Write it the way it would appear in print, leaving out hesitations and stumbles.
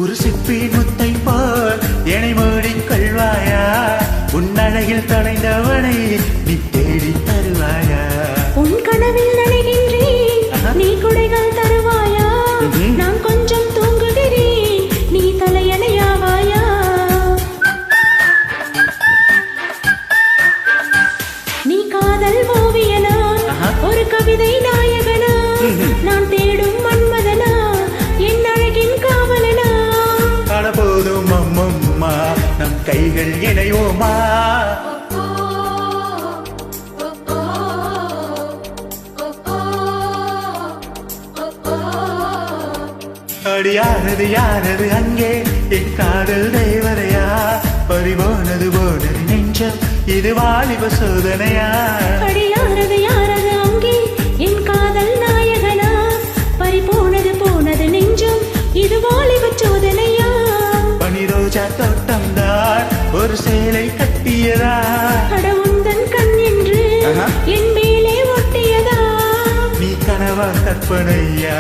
ஒரு சிப்பி முத்தை போல் என்னை மூடிக் கொள்வாயா? உன் அழகில் தொலைந்தவனை நீ தேடி தருவாயா? உன் கனவில் நனைகின்றேன், நீ குடைகள் தருவாயா? நான் கொஞ்சம் தூங்குகிறேன், நீ தலையணையாவாயா? நீ காதல் ஓவியனா, ஒரு கவிதை நாயகனா? நான் தேடும் மன்மதனா, என் அழகின் காவலனா? போதும் அம்மம்மா, நம் கைகள் இணையோமா? அடியானது யாரது அங்கே, என் காதல் தேவதையா? பறிபோனது போனது நெஞ்சம், இது வாலிப சோதனையா? அடியாரது யாரது அங்கே, என் காதல் நாயகனா? பறிபோனது போனது நெஞ்சம், இது வாலிப சோதனையா? பனிரோஜா தோட்டம் தான் ஒரு சேலை கட்டியதா? கடவுந்தன் கண் என்று என் மேலே ஒட்டியதா? நீ கனவா கற்பனையா?